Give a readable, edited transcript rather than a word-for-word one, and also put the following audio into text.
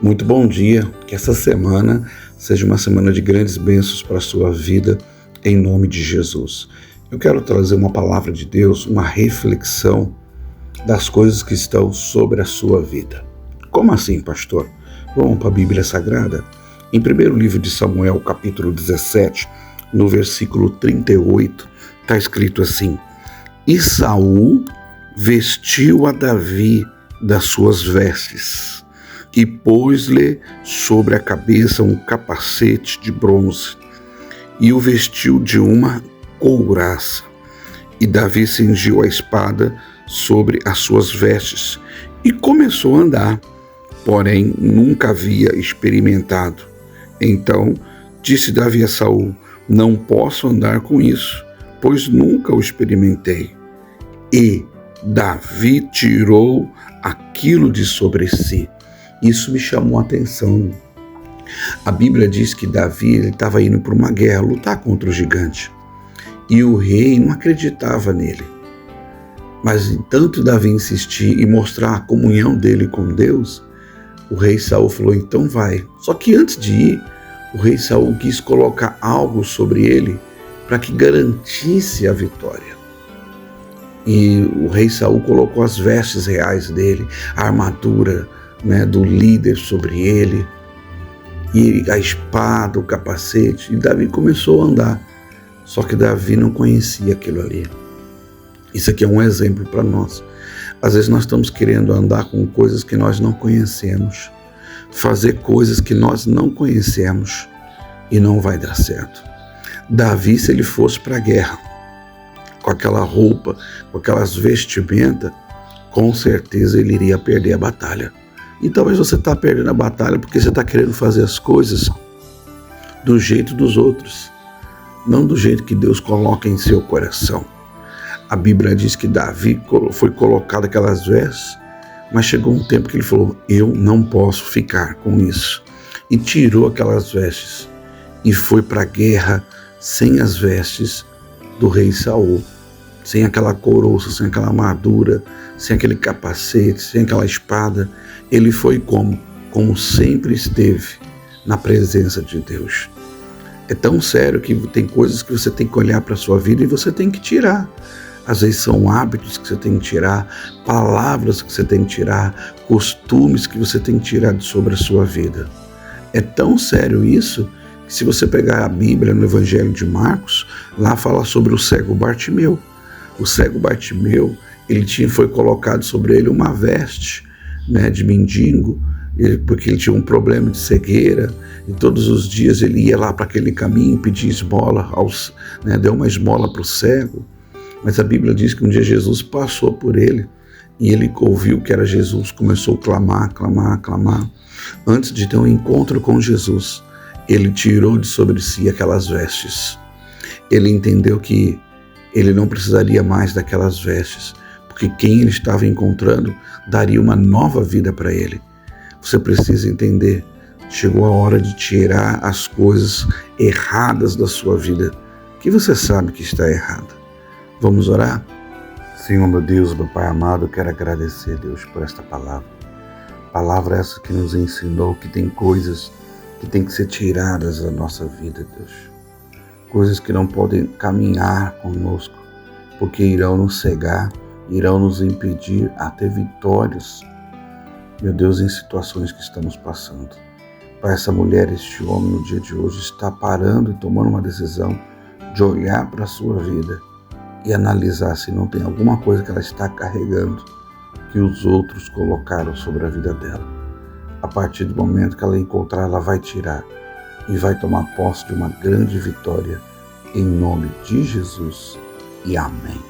Muito bom dia, que essa semana seja uma semana de grandes bênçãos para a sua vida, em nome de Jesus. Eu quero trazer uma palavra de Deus, uma reflexão das coisas que estão sobre a sua vida. Como assim, pastor? Vamos para a Bíblia Sagrada? Em primeiro livro de Samuel, capítulo 17, no versículo 38, está escrito assim: E Saul vestiu a Davi das suas vestes e pôs-lhe sobre a cabeça um capacete de bronze e o vestiu de uma couraça. E Davi cingiu a espada sobre as suas vestes e começou a andar, porém nunca havia experimentado. Então disse Davi a Saul: Não posso andar com isso, pois nunca o experimentei. E Davi tirou aquilo de sobre si. Isso me chamou a atenção. A Bíblia diz que Davi estava indo para uma guerra, lutar contra o gigante. E o rei não acreditava nele. Mas tanto Davi insistir e mostrar a comunhão dele com Deus, o rei Saul falou: então vai. Só que antes de ir, o rei Saul quis colocar algo sobre ele para que garantisse a vitória. E o rei Saul colocou as vestes reais dele, a armadura, do líder sobre ele, e a espada, o capacete, e Davi começou a andar. Só que Davi não conhecia aquilo ali. Isso aqui é um exemplo para nós. Às vezes nós estamos querendo andar com coisas que nós não conhecemos, fazer coisas que nós não conhecemos, e não vai dar certo. Davi, se ele fosse para a guerra, com aquela roupa, com aquelas vestimentas, com certeza ele iria perder a batalha. E talvez você está perdendo a batalha porque você está querendo fazer as coisas do jeito dos outros, não do jeito que Deus coloca em seu coração. A Bíblia diz que Davi foi colocado aquelas vestes, mas chegou um tempo que ele falou: eu não posso ficar com isso. E tirou aquelas vestes e foi para a guerra sem as vestes do rei Saul, sem aquela coroa, sem aquela armadura, sem aquele capacete, sem aquela espada. Ele foi como sempre esteve na presença de Deus. É tão sério que tem coisas que você tem que olhar para a sua vida e você tem que tirar. Às vezes são hábitos que você tem que tirar, palavras que você tem que tirar, costumes que você tem que tirar sobre a sua vida. É tão sério isso que, se você pegar a Bíblia no Evangelho de Marcos, lá fala sobre o cego Bartimeu. O cego Bartimeu, foi colocado sobre ele uma veste, de mendigo, porque ele tinha um problema de cegueira, e todos os dias ele ia lá para aquele caminho, pedia esmola, deu uma esmola para o cego. Mas a Bíblia diz que um dia Jesus passou por ele, e ele ouviu que era Jesus, começou a clamar, clamar, clamar. Antes de ter um encontro com Jesus, ele tirou de sobre si aquelas vestes. Ele entendeu que ele não precisaria mais daquelas vestes, porque quem ele estava encontrando daria uma nova vida para ele. Você precisa entender, chegou a hora de tirar as coisas erradas da sua vida, que você sabe que está errada. Vamos orar? Senhor, meu Deus, meu Pai amado, eu quero agradecer, Deus, por esta palavra. Palavra essa que nos ensinou que tem coisas que tem que ser tiradas da nossa vida, Deus. Coisas que não podem caminhar conosco, porque irão nos cegar, irão nos impedir a ter vitórias, meu Deus, em situações que estamos passando. Pai, essa mulher, este homem, no dia de hoje, está parando e tomando uma decisão de olhar para a sua vida e analisar se não tem alguma coisa que ela está carregando que os outros colocaram sobre a vida dela. A partir do momento que ela encontrar, ela vai tirar e vai tomar posse de uma grande vitória, em nome de Jesus, e amém.